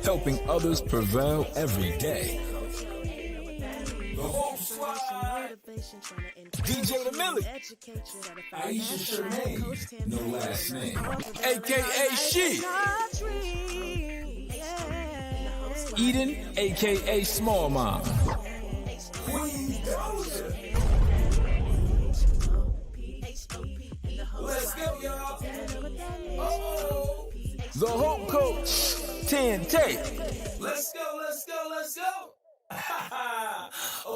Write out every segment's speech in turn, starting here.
helping others prevail every day. DJ The Millie, Aisha Shermaine, no last name, aka She, Eden, aka Small Mom, let's go, y'all. Oh, the Hope Coach, 10 Take. Let's go, let's go, let's go.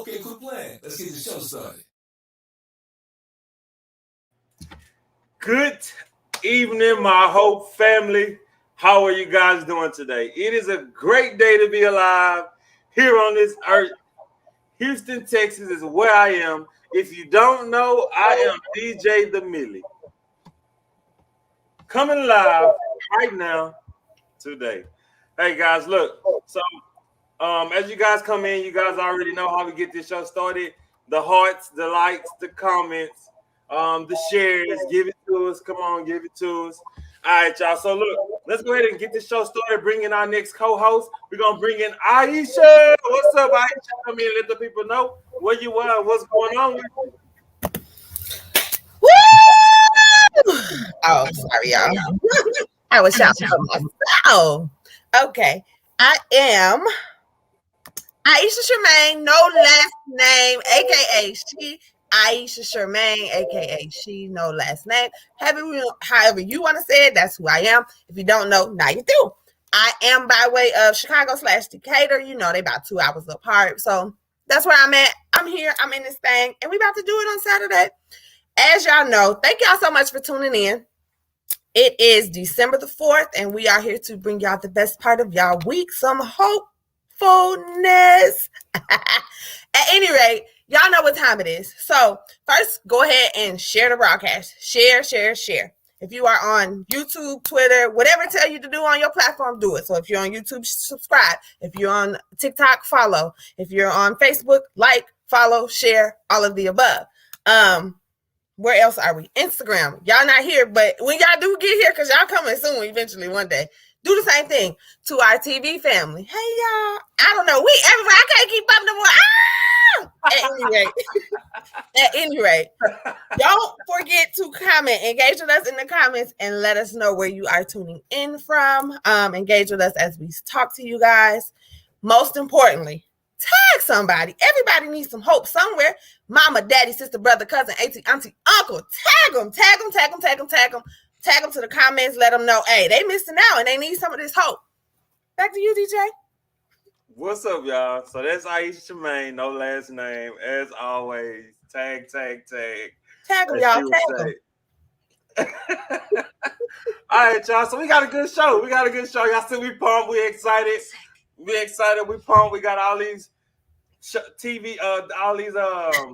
Okay, quit playing. Let's get the show started. Good evening, my Hope family. How are you guys doing today? It is a great day to be alive here on this earth. Houston, Texas is where I am. If you don't know, I am DJ The Millie. Coming live right now today. Hey guys, look. So as you guys come in, you guys already know how we get this show started. The hearts, the likes, the comments, the shares. Give it to us. Come on, give it to us. All right, y'all. So look, let's go ahead and get this show started. Bring in our next co-host. We're gonna bring in Aisha. What's up, Aisha? Come in, let the people know where you are, what's going on with you. Woo! Oh, sorry, y'all. I was shouting for myself. Okay, I am Aisha Shermaine, no last name, aka She. Aisha Shermaine, aka She, no last name. However you want to say it, that's who I am. If you don't know, now you do. I am by way of Chicago/Decatur. You know, they about 2 hours apart. So that's where I'm at. I'm here. I'm in this thing. And we about to do it on Saturday. As y'all know, thank y'all so much for tuning in. It is December the 4th, and we are here to bring y'all the best part of y'all week, some hopefulness. At any rate, y'all know what time it is. So first, go ahead and share the broadcast. Share. If you are on YouTube, Twitter, whatever it tells you to do on your platform, do it. So if you're on YouTube, subscribe. If you're on TikTok, follow. If you're on Facebook, like, follow, share, all of the above. Where else are we? Instagram. Y'all not here, but when y'all do get here, because y'all coming soon, eventually one day, do the same thing to our TV family. Hey, y'all. I don't know. We everywhere. I can't keep up no more. At any rate, don't forget to comment. Engage with us in the comments and let us know where you are tuning in from. Engage with us as we talk to you guys. Most importantly, tag somebody. Everybody needs some hope somewhere. Mama, daddy, sister, brother, cousin, auntie, uncle. Tag them. Tag them to the comments. Let them know, hey, they missing out and they need some of this hope. Back to you, DJ. What's up, y'all? So that's Aisha Shemaine, no last name. As always, tag. Tag them, As y'all. she would say. All right, y'all. So we got a good show. Y'all see we pumped. We excited. We pumped. We got all these TV, all these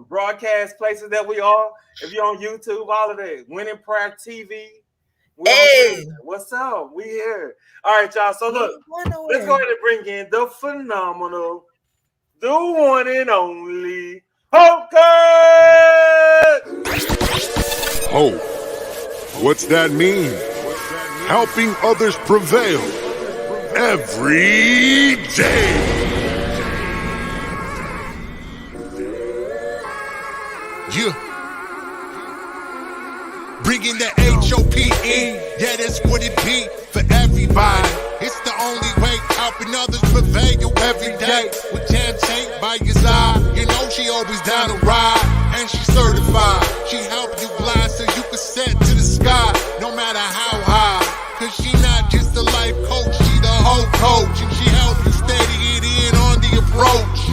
broadcast places that we are. If you're on YouTube, all of that. Winning Prayer TV. Hey. What's up? We here. All right, y'all. So look, let's go ahead and bring in the phenomenal, the one and only Hope. Hope. What's that mean? Helping others prevail every day. Yeah. Bringing the HOPE, yeah, that's what it be for everybody. It's the only way, helping others prevail every day. With Tam Tate by your side, you know she always down to ride. And she certified, she help you glide so you can set to the sky, no matter how high. Cause she not just a life coach, she the whole coach. And she help you steady it in on the approach.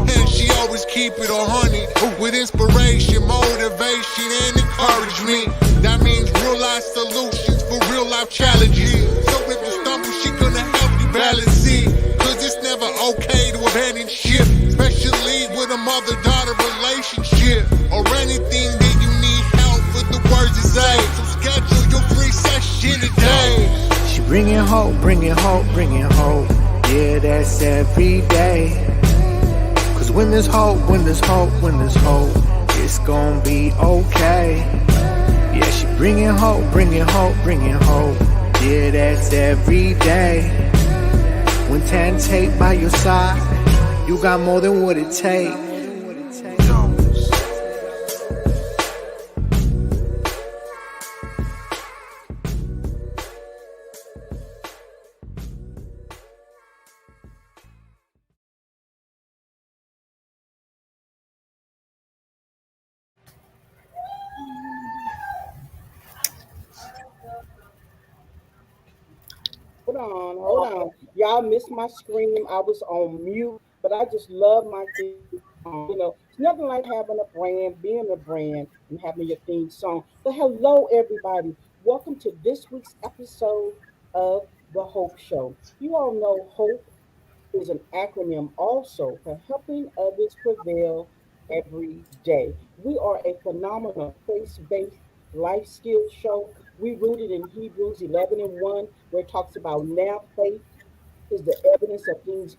And she always keep it on honey, with inspiration, motivation, and encouragement. That means real life solutions for real life challenges. So if you stumble, she gonna help you balance it. Cause it's never okay to abandon ship, especially with a mother-daughter relationship, or anything that you need help with the words to say. So schedule your free session today. She bringing hope, bringing hope, bringing hope. Yeah, that's every day. Cause when there's hope, when there's hope, when there's hope, it's gonna be okay. Yeah, she bringing hope, bringing hope, bringing hope. Yeah, that's every day. When Tan Tate by your side, you got more than what it takes. Hold on. Y'all missed my scream. I was on mute, but I just love my theme song. It's nothing like having a brand, being a brand, and having your theme song. But hello, everybody. Welcome to this week's episode of The Hope Show. You all know HOPE is an acronym also for helping others prevail every day. We are a phenomenal faith-based life skills show. We rooted in Hebrews 11 and 1, where it talks about now faith is the evidence of things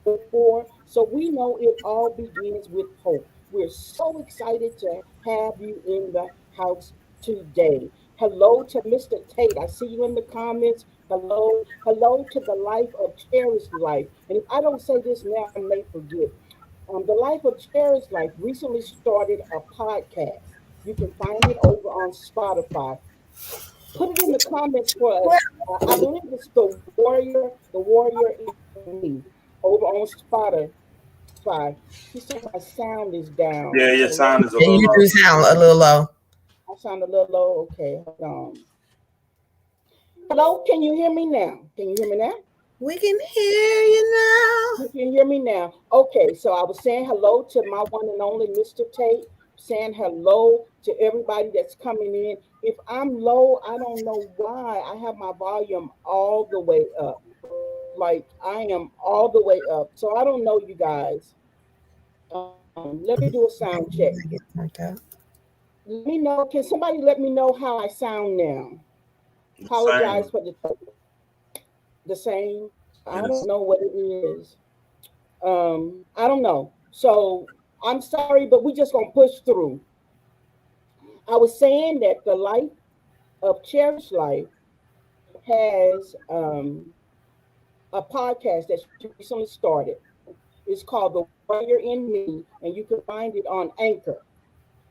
hoped for. So we know it all begins with hope. We're so excited to have you in the house today. Hello to Mr. Tate. I see you in the comments. Hello. Hello to the life of cherished life. And if I don't say this now, I may forget. The Life of Cherished Life recently started a podcast. You can find it over on Spotify. Put it in the comments for us. I believe it's the warrior in me, over on Spotify. She said my sound is down. Yeah, your So sound is a And little you low. do sound a little low. I sound a little low. Okay, hold on. Hello, can you hear me now? Can you hear me now? We can hear you now. You can hear me now. Okay, so I was saying hello to my one and only Mr. Tate, saying hello to everybody that's coming in. If I'm low, I don't know why. I have my volume all the way up. Like I am all the way up. So I don't know, you guys. Let me do a sound check. Okay. Let me know. Can somebody let me know how I sound now? Same. Apologize for the same. I Yes. don't know what it is. I don't know. So I'm sorry, but we just gonna push through. I was saying that the life of Cherish Life has a podcast that she recently started. It's called The Warrior in Me, and you can find it on Anchor.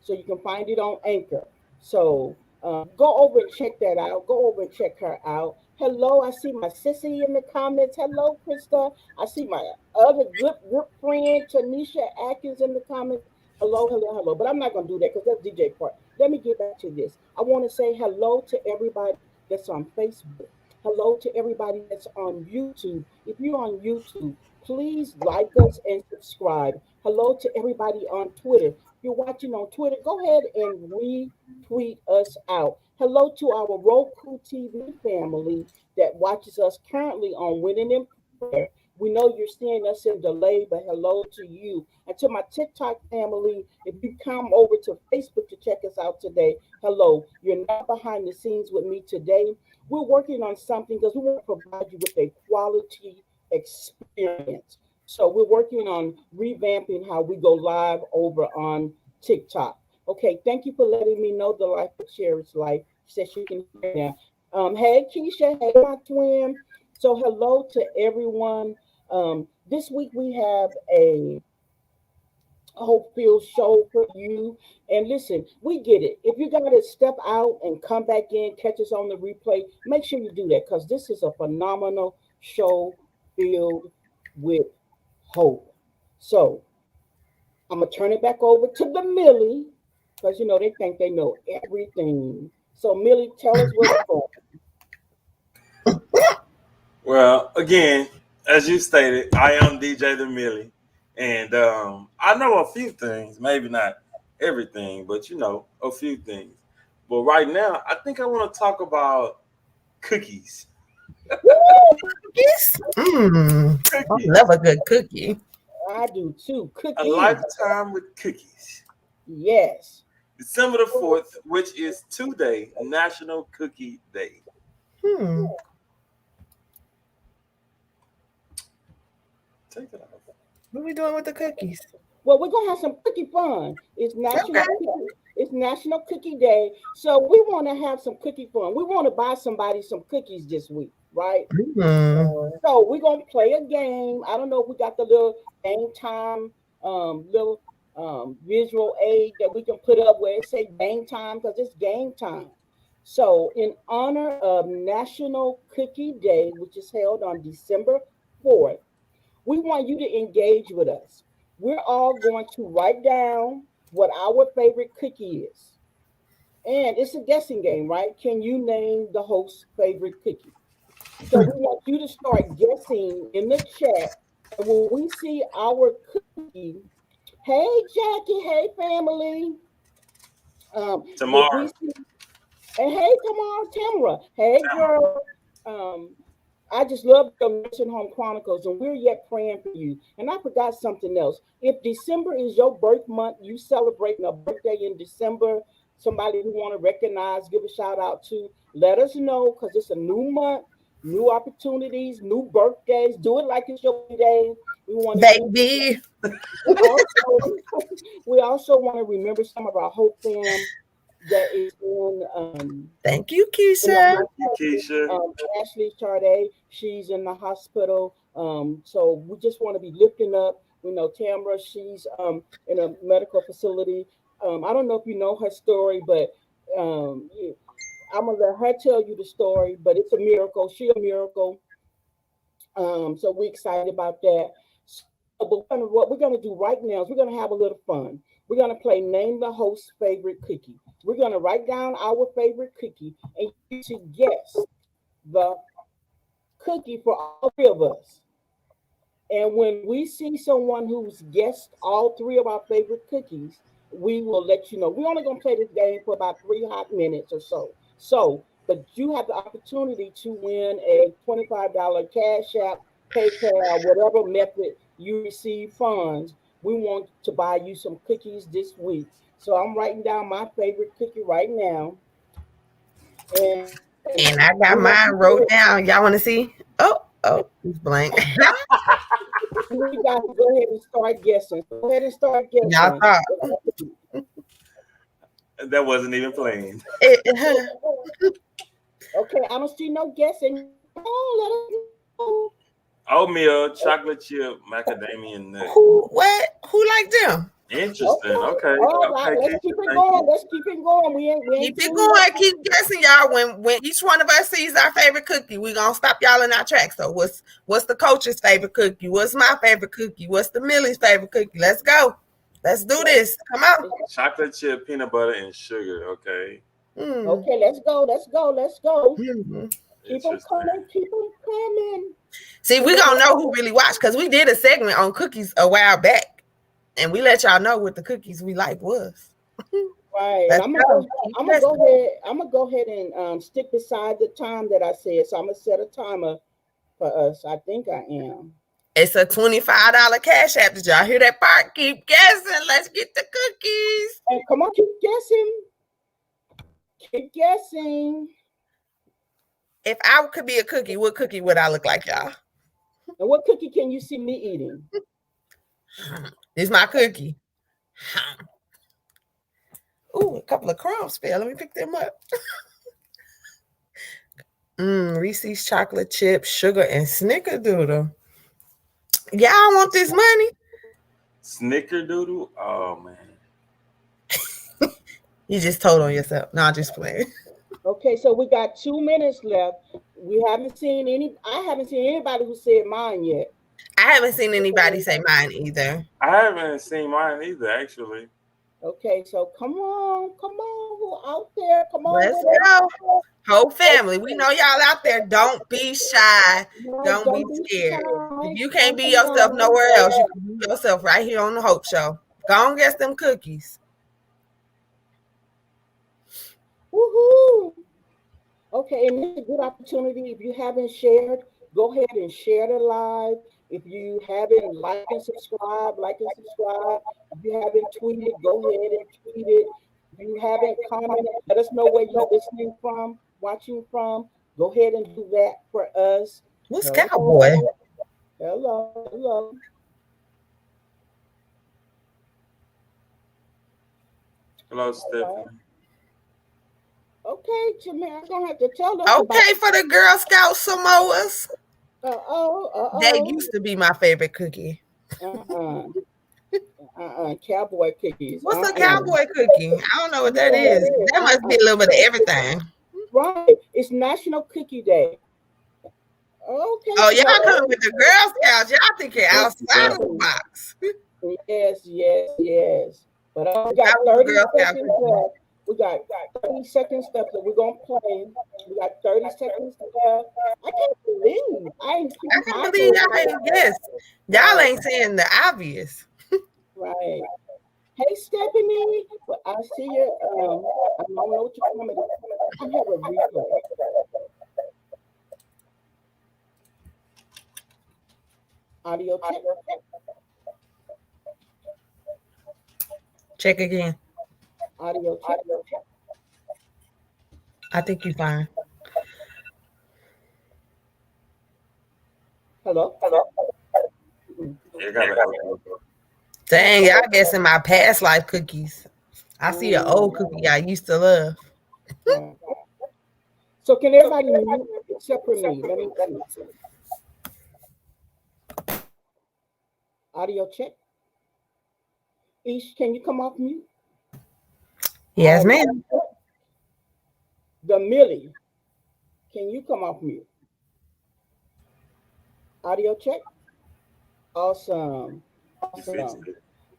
So you can find it on Anchor. So go over and check that out. Go over and check her out. Hello, I see my sissy in the comments. Hello, Krista. I see my other good friend, Tanisha Atkins, in the comments. Hello. But I'm not going to do that because that's DJ part. let me get back to this. I want to say hello to everybody that's on Facebook. Hello to everybody that's on YouTube. If you're on YouTube, please like us and subscribe. Hello to everybody on Twitter. If you're watching on Twitter, go ahead and retweet us out. Hello to our Roku TV family that watches us currently on Winning in Prayer. We know you're seeing us in delay, but hello to you. And to my TikTok family, if you come over to Facebook to check us out today, hello. You're not behind the scenes with me today. We're working on something because we want to provide you with a quality experience. So we're working on revamping how we go live over on TikTok. Okay, thank you for letting me know the life of Cheryl's life. She says she can hear now. Hey Keisha, hey my twin. So hello to everyone. This week we have a hope filled show for you. And listen, we get it. If you got to step out and come back in, catch us on the replay, make sure you do that because this is a phenomenal show filled with hope. So I'm going to turn it back over to the Millie because, they think they know everything. So, Millie, tell us what's going on. Well, again, as you stated, I am DJ the Millie, and I know a few things, maybe not everything, but a few things. But right now, I think I want to talk about cookies. Cookies? I love a good cookie. I do too. Cookies. A lifetime with cookies. Yes. December the 4th, which is today, National Cookie Day. Take it off. What are we doing with the cookies? Well, we're gonna have some cookie fun. It's National Cookie Day, so we want to have some cookie fun. We want to buy somebody some cookies this week, right? So we're gonna play a game. I don't know if we got the little game time, little visual aid that we can put up where it say game time because it's game time. So in honor of National Cookie Day, which is held on December 4th, we want you to engage with us. We're all going to write down what our favorite cookie is. And it's a guessing game, right? Can you name the host's favorite cookie? So we want you to start guessing in the chat. And when we see our cookie, hey Jackie, hey family. Tomorrow. And hey, come on, Tamara. Hey girl. I just love the Nursing Home Chronicles, and we're yet praying for you. And I forgot something else. If December is your birth month, you celebrating a birthday in December, somebody we want to recognize, give a shout out to, let us know because it's a new month, new opportunities, new birthdays. Do it like it's your day. We want to baby. We also want to remember some of our Hope fam that is in thank you, Keisha. Ashley Charday, she's in the hospital. So we just want to be lifting up. Tamara, she's in a medical facility. I don't know if you know her story, but I'm gonna let her tell you the story. But it's a miracle. She's a miracle. So we're excited about that. So, but what we're gonna do right now is we're gonna have a little fun. We're gonna play Name the Host's Favorite Cookie. We're gonna write down our favorite cookie, and you should guess the cookie for all three of us. And when we see someone who's guessed all three of our favorite cookies, we will let you know. We're only gonna play this game for about 3 hot minutes or so. But you have the opportunity to win a $25 Cash App, PayPal, whatever method you receive funds. We want to buy you some cookies this week. So I'm writing down my favorite cookie right now. And I got mine wrote down. Y'all want to see? Oh, it's blank. We got to go ahead and start guessing. Go ahead and start guessing. Y'all thought. That wasn't even playing. Okay, I don't see no guessing. Oh, let us know. Oatmeal, chocolate chip, macadamia nut. Who like them? Interesting. Okay. All right, let's keep it going. Let's keep it going. We ain't keep it going. Keep guessing, y'all. When each one of us sees our favorite cookie, we gonna stop y'all in our tracks. So what's the coach's favorite cookie? What's my favorite cookie? What's the Millie's favorite cookie? Let's go. Let's do this. Come on. Chocolate chip, peanut butter, and sugar. Okay. Okay, let's go. Let's go. Let's go. Mm-hmm. Keep them coming. Keep them coming. See, we gonna know who really watched because we did a segment on cookies a while back, and we let y'all know what the cookies we like was. Right. And I'm gonna go ahead and stick beside the time that I said. So I'm gonna set a timer for us. I think I am. It's a $25 cash app. Did y'all hear that part? Keep guessing. Let's get the cookies. And come on, keep guessing. Keep guessing. If I could be a cookie, what cookie would I look like, y'all? And what cookie can you see me eating? This is my cookie. Ooh, a couple of crumbs fell. Let me pick them up. Reese's chocolate chip, sugar, and snickerdoodle. Y'all want this money? Snickerdoodle? Oh man. You just told on yourself. No, I'm just playing. Okay, so we got 2 minutes left. I haven't seen anybody who said mine yet. I haven't seen anybody say mine either. I haven't seen mine either, actually. Okay, so come on, who out there? Come on. Let's go. Whole family. We know y'all out there. Don't be shy. Don't be scared. If you can't be yourself nowhere else, you can be yourself right here on the Hope Show. Go on, guess them cookies. Woohoo! Okay, and it's a good opportunity. If you haven't shared, go ahead and share the live. If you haven't like and subscribe. If you haven't tweeted, go ahead and tweet it. If you haven't commented, let us know where you're listening from, watching from. Go ahead and do that for us. Who's Cowboy? Hello. Hello, Stephanie. Okay, Jimmy, I'm gonna have to tell us. Okay, for the Girl Scout Samoas. They They used to be my favorite cookie. Cowboy cookies. What's a cowboy cookie? I don't know what that is. That must be a little bit of everything. Right. It's National Cookie Day. Okay. Oh, y'all coming with the Girl Scouts. Y'all thinking outside of the box. Yes. But we got 30 seconds left. We got 30 seconds left that we're going to play. We got 30 seconds left. I can't believe y'all ain't guessed. Y'all ain't saying the obvious. Right. Hey, Stephanie. Well, I see you. I don't know what you're coming to. I have a replay. Audio check. Check again. Audio check. I think you're fine. Hello. Dang, y'all guessing my past life cookies. I see an old cookie I used to love. So can everybody mute except for me? Let me see. Audio check. Ish, can you come off mute? Yes, ma'am. The Millie, can you come off mute? Audio check. Awesome.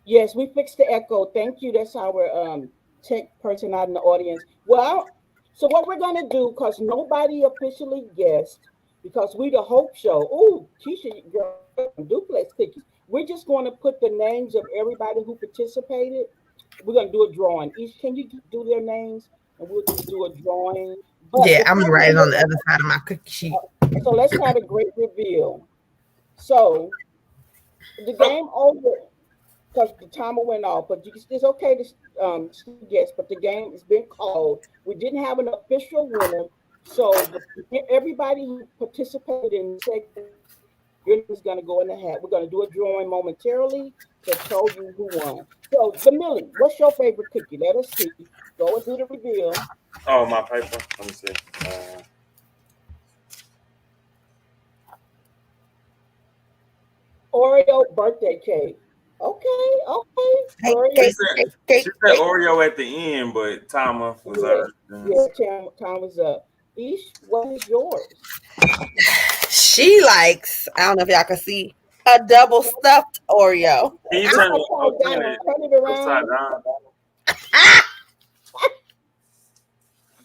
Yes, we fixed the echo. Thank you. That's our tech person out in the audience. Well, so what we're gonna do, because nobody officially guessed, because we the Hope Show. Ooh, Keisha, girl, duplex cookies. We're just going to put the names of everybody who participated. We're going to do a drawing. Each, can you do their names? And we'll just do a drawing. But yeah, I'm going to write it on the other side of my cookie sheet. So let's have a great reveal. So the game over, because the timer went off, but it's okay to guess, but the game has been called. We didn't have an official winner. So everybody who participated in the segment, your name is going to go in the hat. We're going to do a drawing momentarily to tell you who won. So, the Millie, what's your favorite cookie? Let us see. Go and do the reveal. Oh, my paper. Let me see. Oreo birthday cake. Okay. She said Oreo at the end, but timer was up. Yeah, time was up. Ish, what is yours? She likes, I don't know if y'all can see, A double stuffed Oreo. Can you Look turn it upside upside, down. Turn it upside around. down?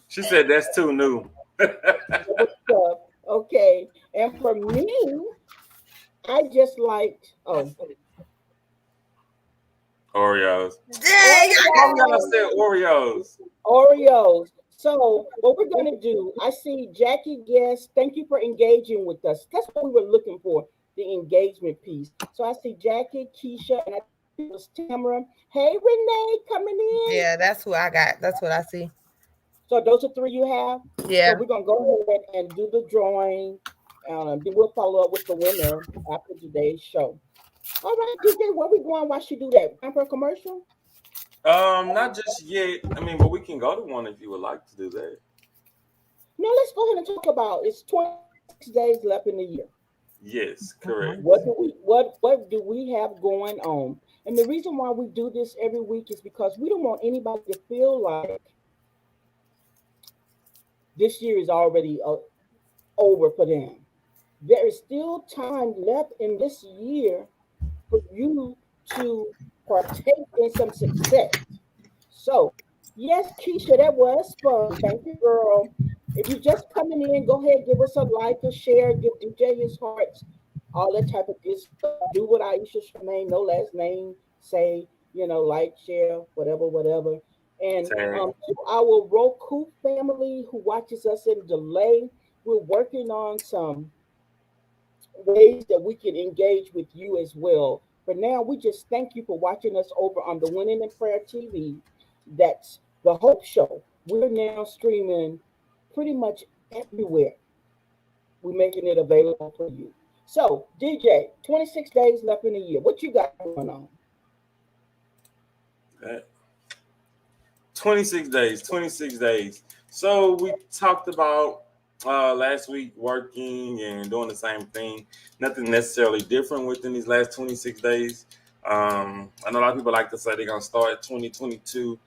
She said that's too new. Double stuff. Okay. And for me, I just liked Oreos. Dang, Why we gotta Oreos. say Oreos? Oreos. So what we're gonna do, I see Jackie Guest. Thank you for engaging with us. That's what we were looking for, the engagement piece. So I see Jackie, Keisha, and I think it was Tamara. Hey Renee coming in. yeah, that's who I got. That's what I see. So those are three you have. So Yeah. we're gonna go ahead and do the drawing. Then we'll follow up with the winner after today's show. All right, DJ, where we going while she do that? Time for a commercial? Not just yet. I mean, but we can go to one if you would like to do that. No, let's go ahead and talk about it's 26 days left in the year. Yes, correct. What do we have going on? And the reason why we do this every week is because we don't want anybody to feel like this year is already over for them. There is still time left in this year for you to partake in some success. So, yes, Keisha, that was fun. Thank you, girl. If you're just coming in, go ahead, give us a like, a share, give DJ his hearts, all that type of good stuff. Do what Aisha Shemaine, no last name, say, like, share, whatever, whatever. And Tag. to our Roku family who watches us in delay, we're working on some ways that we can engage with you as well. For now, we just thank you for watching us over on the Winning in Prayer TV. That's the Hope Show. We're now streaming pretty much everywhere. We're making it available for you. So, DJ, 26 days left in the year. What you got going on? Uh, 26 days, 26 days. So we talked about last week working and doing the same thing. Nothing necessarily different within these last 26 days. I know a lot of people like to say they're gonna start 2022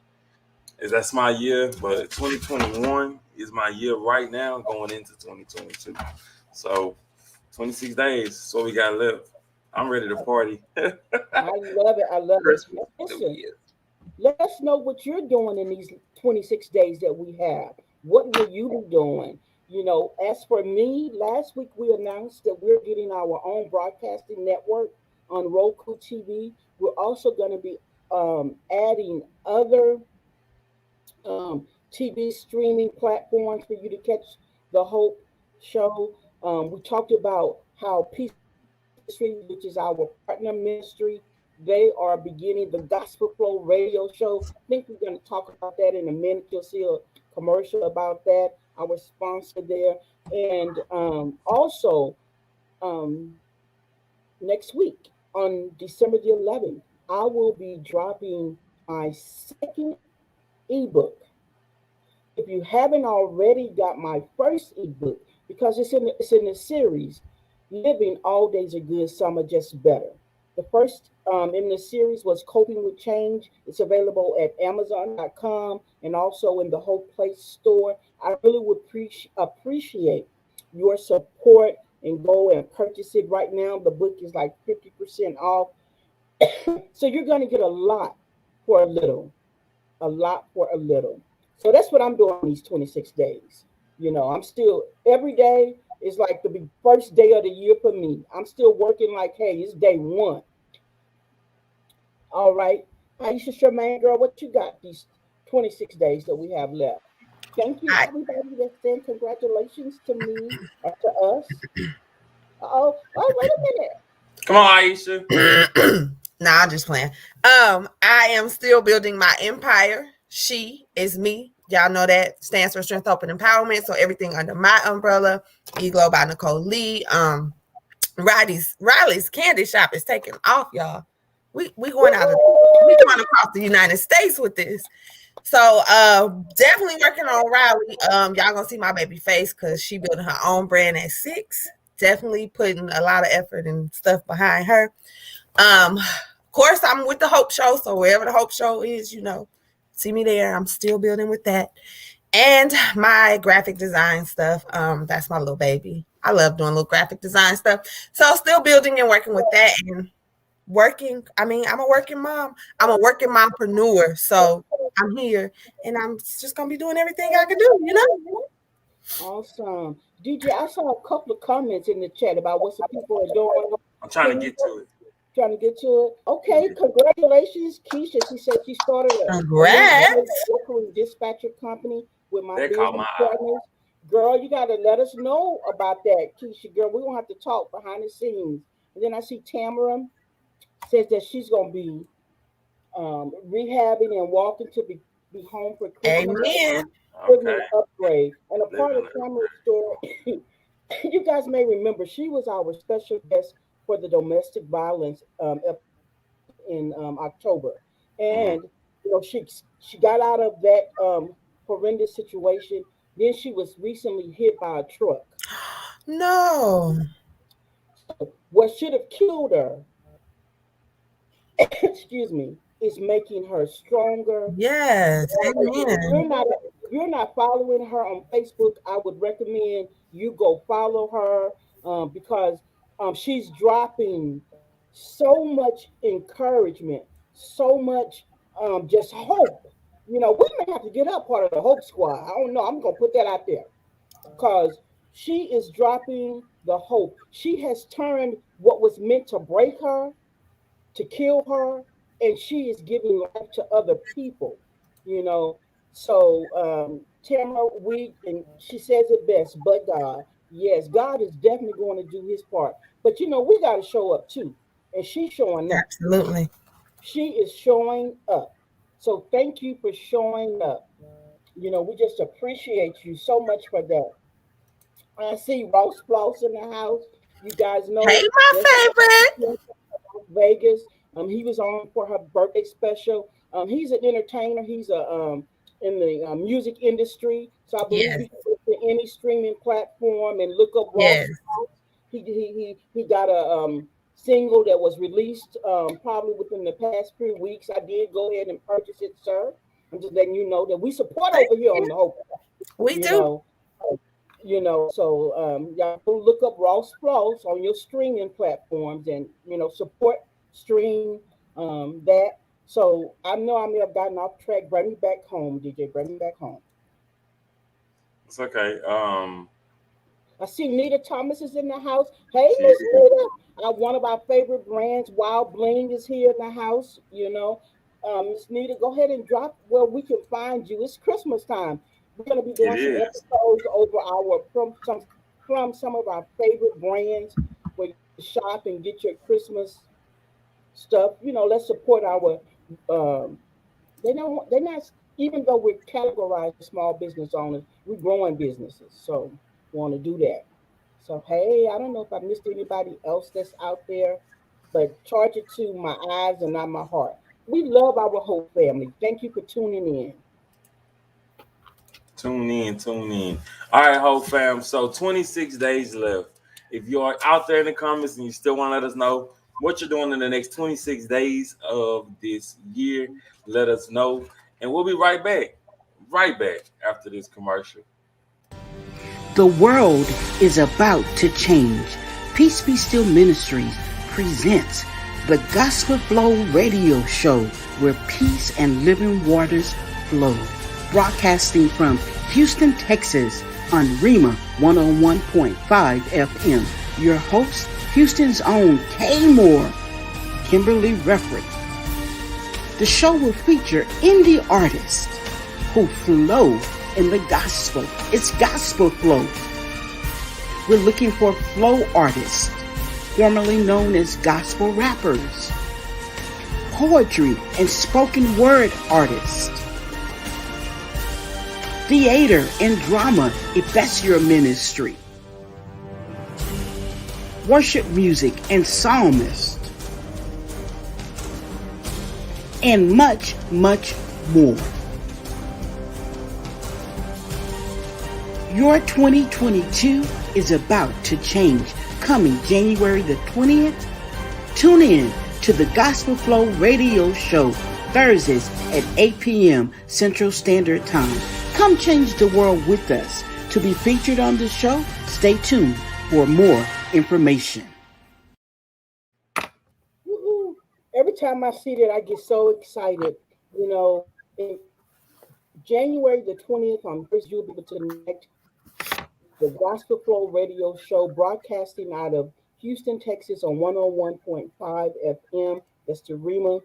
is that's my year, but 2021 is my year right now going into 2022. So 26 days, so we got left. I'm ready to party. I love it. I love it. Rest of the Listen, year. let us know what you're doing in these 26 days that we have. What will you be doing? As for me, last week we announced that we're getting our own broadcasting network on Roku TV. We're also going to be adding other TV streaming platforms for you to catch the Hope Show. We talked about how Peace Ministry, which is our partner ministry, they are beginning the Gospel Flow radio show. I think we're going to talk about that in a minute. You'll see a commercial about that, our sponsor there. And also, um, next week on December the 11th, I will be dropping my second ebook. If you haven't already got my first ebook, because it's in the series, Living All Days Are Good, Some Are Just Better. The first in the series was Coping with Change. It's available at Amazon.com and also in the Whole Place store. I really would appreciate your support and go and purchase it right now. The book is like 50% off. So you're going to get a lot for a little, a lot for a little. So that's what I'm doing these 26 days. I'm still every day is like the first day of the year for me. I'm still working like, hey, it's day one. All right. Aisha Sherman, girl, what you got these 26 days that we have left? Thank you, I everybody that said congratulations to me or to us. Oh, wait a minute. Come on, Aisha. nah, I'm just playing. I am still building my empire. She is me. Y'all know that stands for Strength, Hope, and Empowerment. So everything under my umbrella. E-Glow by Nicole Lee. Riley's candy shop is taking off, y'all. We going we going across the United States with this. So definitely working on Riley. Y'all gonna see my baby face because she building her own brand at 6. Definitely putting a lot of effort and stuff behind her. Of course, I'm with the Hope Show, so wherever the Hope Show is, see me there. I'm still building with that. And my graphic design stuff, that's my little baby. I love doing little graphic design stuff. So still building and working with that and working. I mean, I'm a working mom. I'm a working mompreneur. So I'm here and I'm just gonna be doing everything I can do, you know? Awesome. DJ, I saw a couple of comments in the chat about what some people are doing. I'm trying to Can you get to it. trying to get to it? Okay, congratulations, Keisha. She said she started a Congrats. local dispatcher company with my That caught business my eye. partners. Girl, you gotta let us know about that, Keisha. Girl, we're gonna have to talk behind the scenes. And then I see Tamara says that she's gonna be rehabbing and walking to be home for Christmas. Amen. Living Okay. an upgrade. And a part of Living an Tamara's story, you guys may remember, she was our special guest for the domestic violence in October, Mhm. and she got out of that horrendous situation. Then she was recently hit by a truck. No. What should have killed her, excuse me, is making her stronger. Yes. If Amen. you're not following her on Facebook, I would recommend you go follow her because she's dropping so much encouragement, so much just hope. You know, we may have to get up part of the Hope Squad. I don't know. I'm gonna put that out there because she is dropping the hope. She has turned what was meant to break her to kill her, and she is giving life to other people, you know. So Tamara, we and she says it best, but God, yes, God is definitely going to do his part. But we got to show up too, and she's showing up. Absolutely. She is showing up. So thank you for showing up. We just appreciate you so much for that. I see Ross Floss in the house. You guys Hey, know my that's favorite. Vegas. He was on for her birthday special. He's an entertainer. He's a in the music industry, so I believe Yes. you can go to any streaming platform and look up Ross. Yes. He got a single that was released probably within the past few weeks. I did go ahead and purchase it, sir. I'm just letting you know that we support over here on the Hope. We You do. know, so y'all go look up Ross Floss on your streaming platforms and support stream that. So I know I may have gotten off track. Bring me back home, DJ. Bring me back home. It's okay. I see Nita Thomas is in the house. Hey, She Miss is. Nita. One of our favorite brands, Wild Bling, is here in the house. Miss Nita, go ahead and drop where we can find you. It's Christmas time. We're going to be It doing some is. episodes over from some of our favorite brands where you can shop and get your Christmas stuff. Let's support our. Um, they're not. Even though we're categorized as small business owners, we're growing businesses. So want to do that. So hey, I don't know if I missed anybody else that's out there, but charge it to my eyes and not my heart. We love our whole family. Thank you for tuning in. Tune in, tune in. All right, whole fam. So 26 days left. If you are out there in the comments and you still want to let us know what you're doing in the next 26 days of this year, let us know. And we'll be right back after this commercial. The world is about to change. Peace Be Still Ministries presents the Gospel Flow Radio Show, where peace and living waters flow. Broadcasting from Houston, Texas on Rima 101.5 FM. Your host, Houston's own K. Moore, Kimberly Rufford. The show will feature indie artists who flow in the gospel. It's gospel flow. We're looking for flow artists, formerly known as gospel rappers, poetry and spoken word artists, theater and drama, if that's your ministry, worship music and psalmist, and much, much more. Your 2022 is about to change. Coming January the 20th, tune in to the Gospel Flow Radio Show, Thursdays at 8 p.m. Central Standard Time. Come change the world with us. To be featured on the show, stay tuned for more information. Woo-hoo. Every time I see that, I get so excited. You know, in January the 20th on Thursday, you'll be able to connect the Gospel Flow Radio Show, broadcasting out of Houston, Texas on 101.5 FM. That's the Rima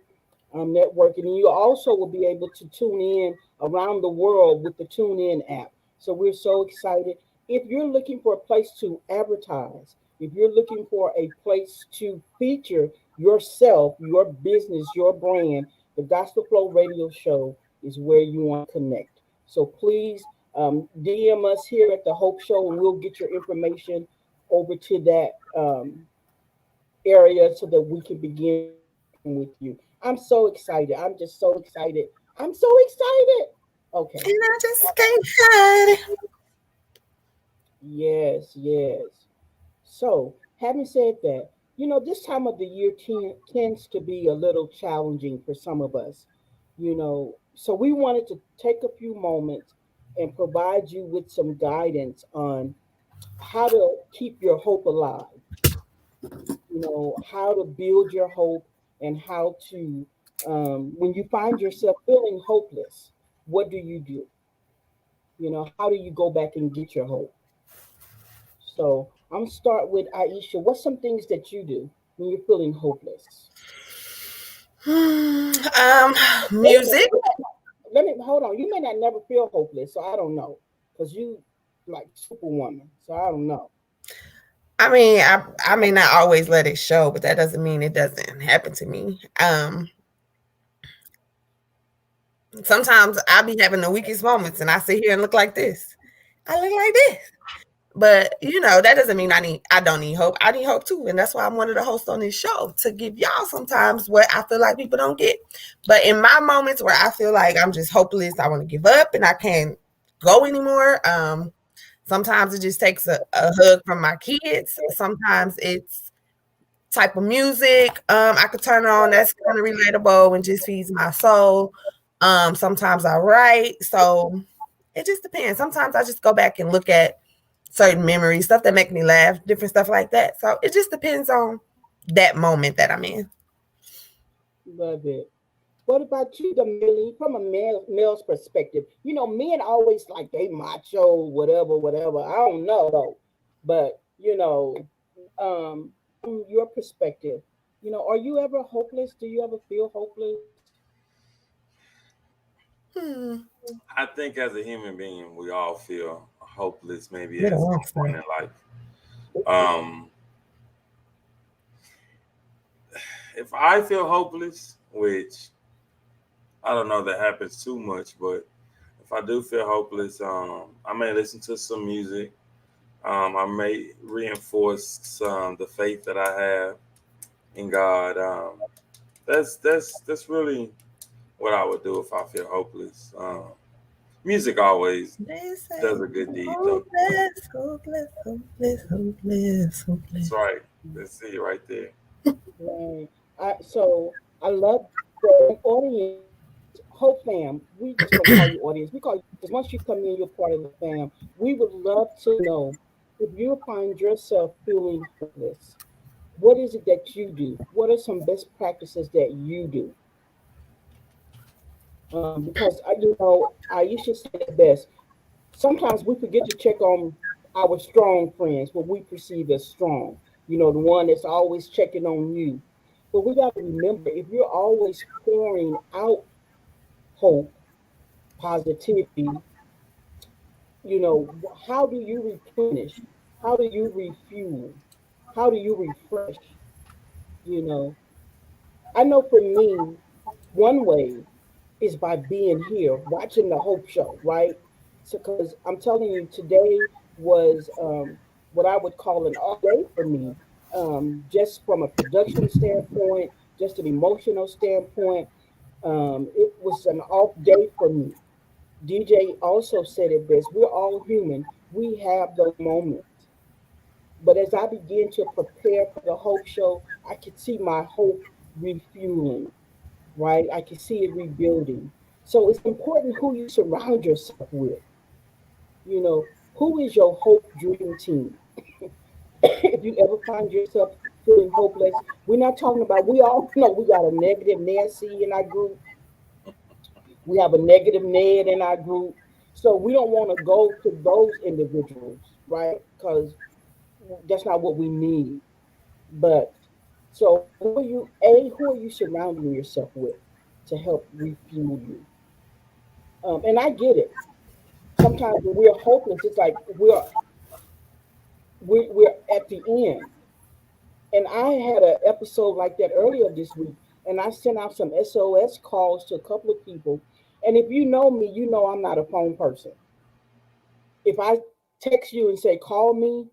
network. And you also will be able to tune in around the world with the TuneIn app. So we're so excited. If you're looking for a place to advertise, if you're looking for a place to feature yourself, your business, your brand, the Gospel Flow Radio Show is where you want to connect. So please DM us here at the Hope Show, and we'll get your information over to that area so that we can begin connecting with you. I'm so excited. I'm just so excited. I'm so excited. Okay. And I just can't hide it. Yes, yes. So, having said that, this time of the year tends to be a little challenging for some of us, So, we wanted to take a few moments and provide you with some guidance on how to keep your hope alive, how to build your hope and how to, when you find yourself feeling hopeless, what do you do? How do you go back and get your hope? So I'm gonna start with Aisha. What's some things that you do when you're feeling hopeless? um, Wait a minute, music. let me hold on. You may not never feel hopeless, so I don't know, because you like Superwoman, so I don't know. I may not always let it show, but that doesn't mean it doesn't happen to me. Sometimes I be having the weakest moments, and I sit here and look like this. I look like this. But that doesn't mean I don't need hope. I need hope too. And that's why I'm one of the hosts on this show, to give y'all sometimes what I feel like people don't get. But in my moments where I feel like I'm just hopeless, I want to give up and I can't go anymore. Sometimes it just takes a hug from my kids. Sometimes it's type of music I could turn on that's kind of relatable and just feeds my soul. Sometimes I write. So it just depends. Sometimes I just go back and look at certain memories, stuff that make me laugh, different stuff like that. So it just depends on that moment that I'm in. Love it. What about you, the Millie? From a male's perspective, men always like they macho, whatever, whatever. I don't know though, but from your perspective, are you ever hopeless? Do you ever feel hopeless? Hmm. I think as a human being, we all feel hopeless maybe You're at the some one, point sir. in life. Um, if I feel hopeless, which I don't know that happens too much, but if I do feel hopeless, I may listen to some music. I may reinforce the faith that I have in God. That's really what I would do if I feel hopeless. Music always They say does a good deed, though. hopeless, hopeless, hopeless, hopeless, That's hopeless. right. That's it right there. Right. So I love the audience. Hope fam, we just don't call you audience. We call you, because once you come in, you're part of the fam. We would love to know if you find yourself feeling hopeless. What is it that you do? What are some best practices that you do? Because Aisha said it best. Sometimes we forget to check on our strong friends, what we perceive as strong. The one that's always checking on you. But we got to remember, if you're always pouring out hope, positivity, how do you replenish? How do you refuel? How do you refresh? You know, I know for me, one way is by being here, watching the Hope Show, right? So, because I'm telling you, today was what I would call an off day for me, just from a production standpoint, just an emotional standpoint. It was an off day for me. DJ also said it best. We're all human. We have those moments. But as I began to prepare for the Hope Show, I could see my hope refueling, right? I could see it rebuilding. So it's important who you surround yourself with. Who is your hope dream team? If you ever find yourself feeling hopeless, we're not talking about, we all know we got a negative Nancy in our group. We have a negative Ned in our group. So we don't want to go to those individuals, right? Because that's not what we need. But so who are you surrounding yourself with to help refuel you? And I get it. Sometimes when we're hopeless, it's like we're at the end. And I had an episode like that earlier this week, and I sent out some SOS calls to a couple of people. And if you know me, you know I'm not a phone person. If I text you and say call me,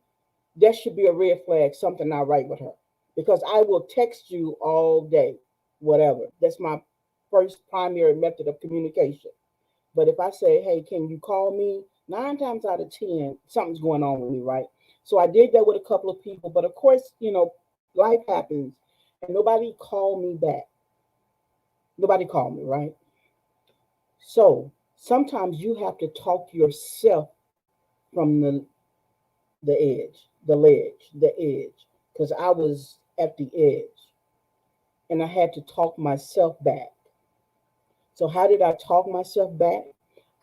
that should be a red flag, something not right with her. Because I will text you all day, whatever. That's my first primary method of communication. But if I say, hey, can you call me? 9 times out of 10, something's going on with me, right? So I did that with a couple of people. But of course, life happens and nobody called me back. Nobody called me, right? So sometimes you have to talk yourself from the edge, the ledge, the edge. Because I was at the edge and I had to talk myself back. So how did I talk myself back?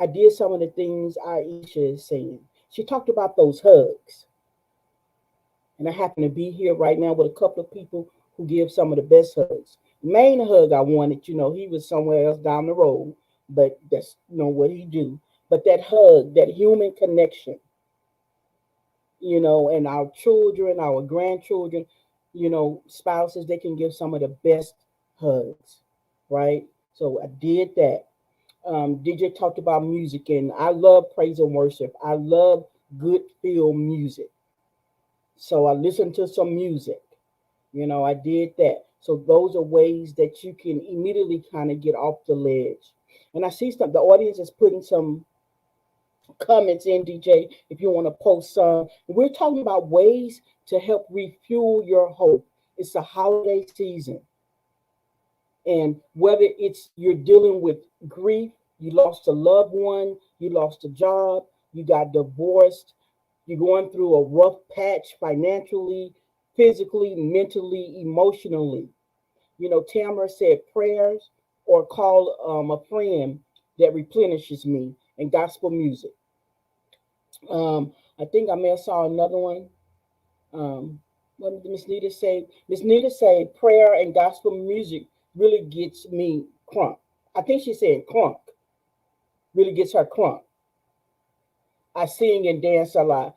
I did some of the things Aisha is saying. She talked about those hugs. And I happen to be here right now with a couple of people who give some of the best hugs. Main hug I wanted, he was somewhere else down the road, but that's what he do. But that hug, that human connection, and our children, our grandchildren, spouses, they can give some of the best hugs, right? So I did that. DJ talked about music, and I love praise and worship. I love good feel music. So I listened to some music. I did that. So those are ways that you can immediately kind of get off the ledge. And I see the audience is putting some comments in, DJ, if you want to post some. We're talking about ways to help refuel your hope. It's a holiday season. And whether it's you're dealing with grief, you lost a loved one, you lost a job, you got divorced, you're going through a rough patch financially, physically, mentally, emotionally. Tamara said prayers or call a friend that replenishes me and gospel music. I think I may have saw another one. What did Miss Nita say? Miss Nita said prayer and gospel music really gets me crunk. I think she said crunk. Really gets her crunk. I sing and dance a lot,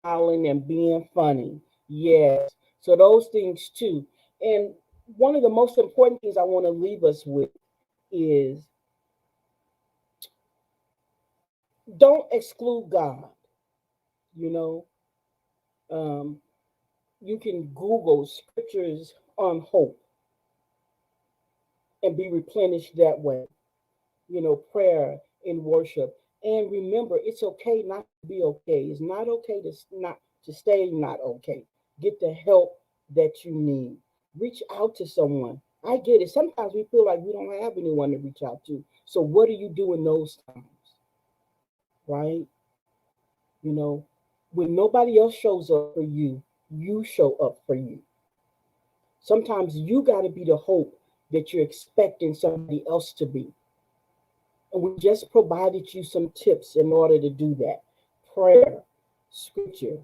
smiling and being funny. Yes. So those things too. And one of the most important things I want to leave us with is don't exclude God. You know, um, you can Google scriptures on hope and be replenished that way. Prayer and worship. And remember, it's okay not to be okay. It's not okay to stay not okay. Get the help that you need. Reach out to someone. I get it. Sometimes we feel like we don't have anyone to reach out to. So what do you do in those times? Right? You know, when nobody else shows up for you, you show up for you. Sometimes you got to be the hope that you're expecting somebody else to be. And we just provided you some tips in order to do that. Prayer, scripture,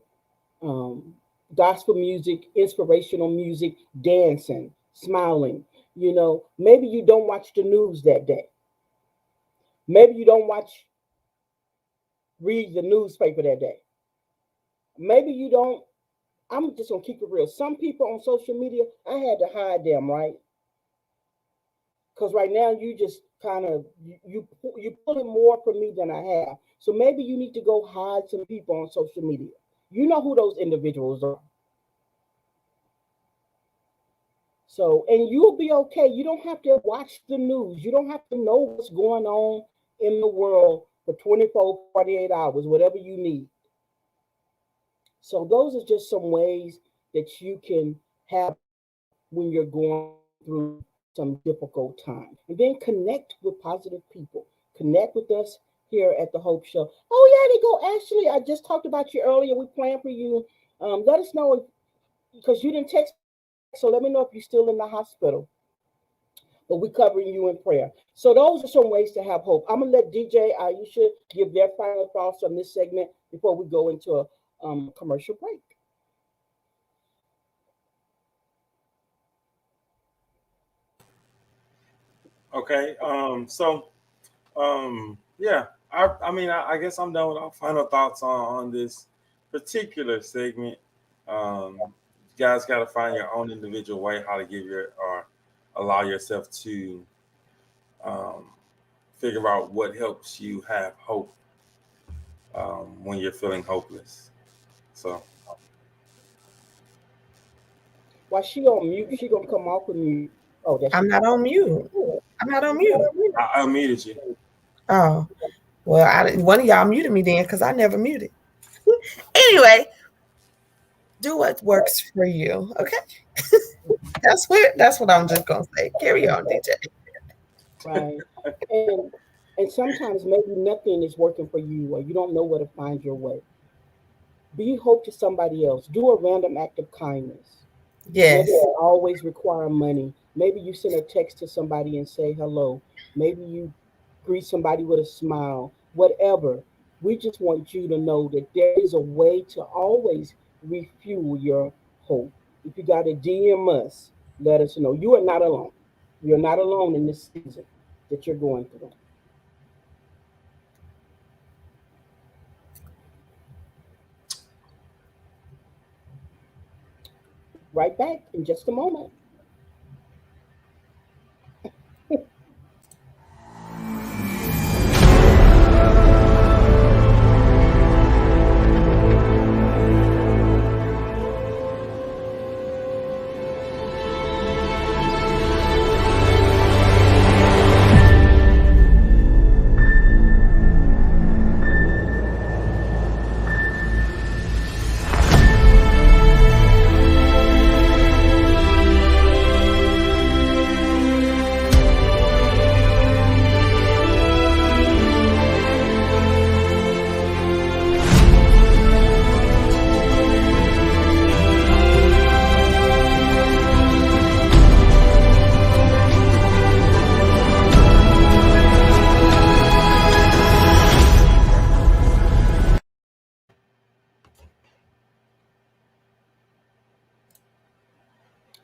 um, gospel music, inspirational music, dancing, smiling. Maybe you don't watch the news that day. Maybe you don't read the newspaper that day. Maybe you don't. I'm just gonna keep it real. Some people on social media, I had to hide them, right? Because right now you just kind of you pulling more from me than I have. So maybe you need to go hide some people on social media. You know who those individuals are. So and you'll be okay. You don't have to watch the news. You don't have to know what's going on in the world for 24, 48 hours, whatever you need. So those are just some ways that you can have when you're going through some difficult time. And then connect with positive people. Connect with us here at the Hope Show. Oh, yeah, they go. Ashley, I just talked about you earlier. We're praying for you. Let us know because you didn't text me back. So let me know if you're still in the hospital. But we're covering you in prayer. So those are some ways to have hope. I'm gonna let DJ Aisha give their final thoughts on this segment before we go into a commercial break. Okay. Yeah. I guess I'm done with our final thoughts on this particular segment. You guys got to find your own individual way how to give your or allow yourself to um, figure out what helps you have hope when you're feeling hopeless. So While she on mute, she gonna come off of mute. Oh, there she I'm not goes. on mute. I'm not on mute. I unmuted you. Oh, well, one of y'all muted me then because I never muted. Anyway, do what works for you. Okay, that's what I'm just gonna say. Carry on, DJ. Right. And and sometimes maybe nothing is working for you, or you don't know where to find your way. Be hope to somebody else. Do a random act of kindness. Maybe Yes, it always require money. Maybe you send a text to somebody and say hello. Maybe you greet somebody with a smile. Whatever. We just want you to know that there is a way to always refuel your hope. If you got to DM us, let us know. You are not alone. You're not alone in this season that you're going through. Right back in just a moment.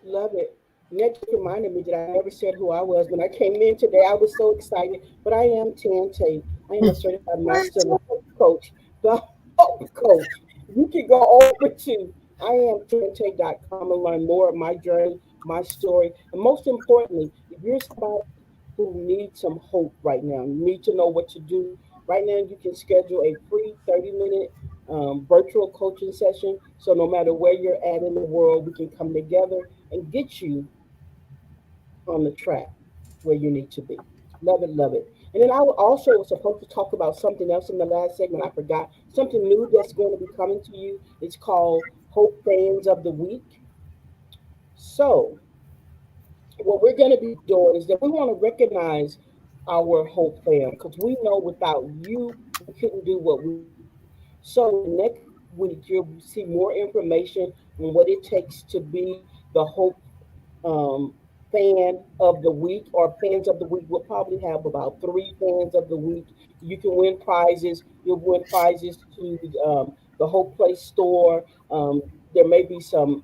Love it. And that just reminded me that I never said who I was. When I came in today, I was so excited. But I am Tan Tate. I am a certified master life coach, the hope coach. You can go over to IamTantate.com and learn more of my journey, my story. And most importantly, if you're somebody who needs some hope right now, you need to know what to do. Right now, you can schedule a free 30-minute virtual coaching session. So no matter where you're at in the world, we can come together and get you on the track where you need to be. Love it, love it. And then I also was supposed to talk about something else in the last segment. I forgot something new that's going to be coming to you. It's called Hope Fans of the Week. So what we're going to be doing is that we want to recognize our Hope fam because we know without you, we couldn't do what we do. So next week, you'll see more information on what it takes to be the Hope um, fan of the week or fans of the week. We'll probably have about three fans of the week. You can win prizes. You'll win prizes to the whole place store. There may be some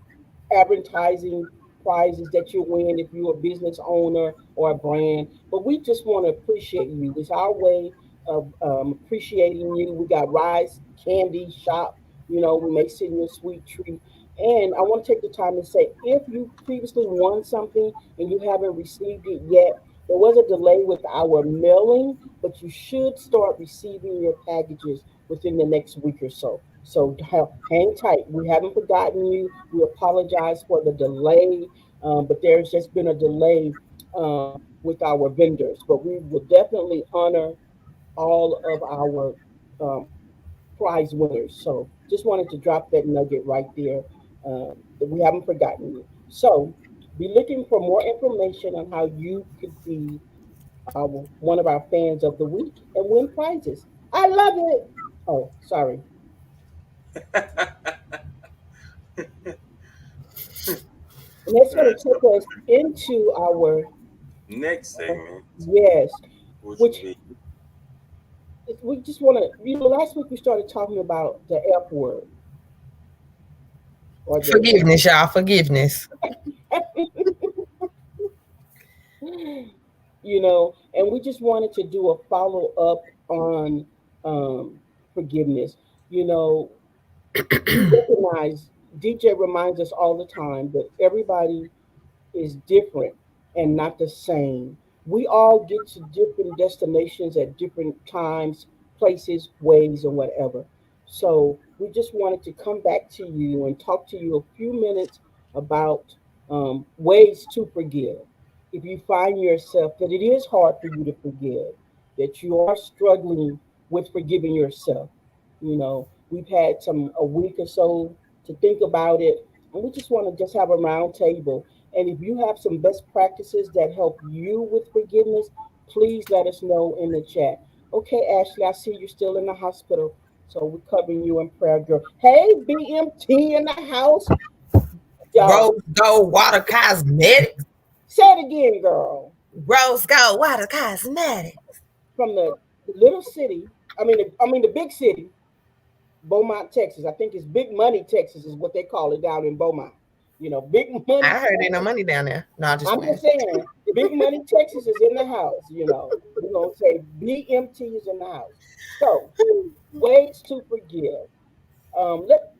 advertising prizes that you win if you're a business owner or a brand. But we just want to appreciate you. It's our way of appreciating you. We got Rise Candy Shop. We may send you a sweet treat. And I want to take the time to say if you previously won something and you haven't received it yet, there was a delay with our mailing, but you should start receiving your packages within the next week or so. So hang tight. We haven't forgotten you. We apologize for the delay, but there's just been a delay with our vendors. But we will definitely honor all of our um, prize winners. So just wanted to drop that nugget right there. That we haven't forgotten you. So be looking for more information on how you could be one of our fans of the week and win prizes. I love it. Oh, sorry. And that's All going right, to so take us into our, next segment, yes, which will which be we just want to, last week we started talking about the F word or the, Forgiveness, y'all. Forgiveness. and we just wanted to do a follow up on forgiveness. You know, we recognize DJ reminds us all the time that everybody is different and not the same. We all get to different destinations at different times, places, ways, and whatever. So we just wanted to come back to you and talk to you a few minutes about ways to forgive. If you find yourself that it is hard for you to forgive, that you are struggling with forgiving yourself, we've had a week or so to think about it, and we just want to just have a round table. And if you have some best practices that help you with forgiveness, please let us know in the chat. Okay, Ashley, I see you're still in the hospital, so we're covering you in prayer, girl. Hey, BMT in the house, y'all. Rose Gold Water Cosmetics. Say it again, girl. Rose Gold Water Cosmetics. From the little city, I mean the big city, Beaumont, Texas. I think it's Big Money, Texas, is what they call it down in Beaumont. Big money. I heard ain't no money down there. No, I'm just I'm playing. just saying, Big Money, Texas is in the house. We're gonna say BMT is in the house. So, ways to forgive.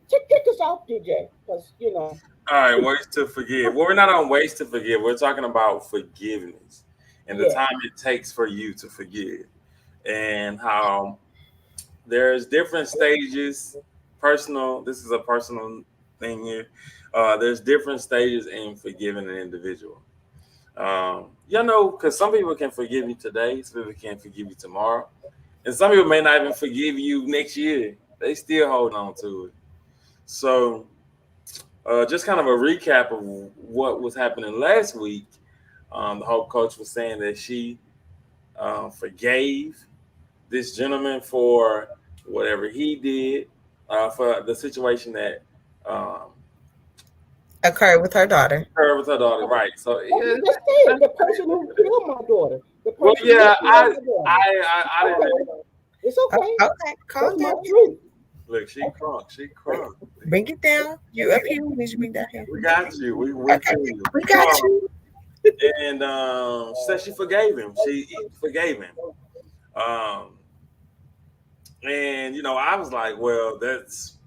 Kick us off, DJ, because all right. Ways to forgive. Well, we're not on ways to forgive. We're talking about forgiveness and the yeah, time it takes for you to forgive, and how there's different stages. Personal. This is a personal thing here. There's different stages in forgiving an individual. Because some people can forgive you today, some people can't forgive you tomorrow, and some people may not even forgive you next year. They still hold on to it. So, just kind of a recap of what was happening last week. The Hope Coach was saying that she forgave this gentleman for whatever he did, for the situation that um, Occurred with her daughter. her with her daughter. Right. So, well, yeah, just say it. The person who killed my daughter, the well, person who yeah, killed my daughter. I didn't. Okay, it's okay. Okay, That's calm my down. truth. Look, she crunk. She crunk. Bring it down. You up here. We need you to bring that here. We got you. We Okay, feel you. we got you. And she said she forgave him. She forgave him. Um, and I was like, well, that's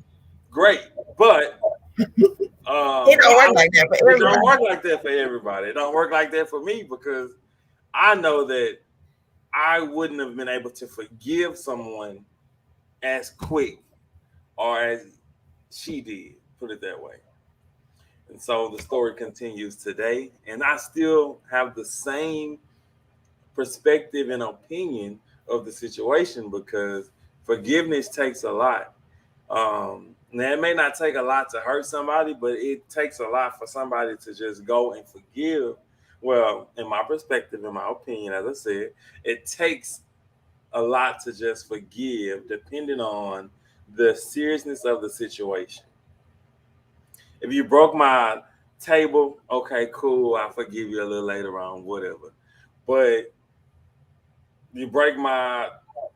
great, but It don't work like that for it don't everybody. work like that for everybody. It don't work like that for me because I know that I wouldn't have been able to forgive someone as quick or as she did. Put it that way. And so the story continues today, and I still have the same perspective and opinion of the situation because forgiveness takes a lot. Now it may not take a lot to hurt somebody, but it takes a lot for somebody to just go and forgive. Well, in my perspective, in my opinion, as I said, it takes a lot to just forgive, depending on the seriousness of the situation. If you broke my table, okay, cool, I forgive you a little later on, whatever. But you break my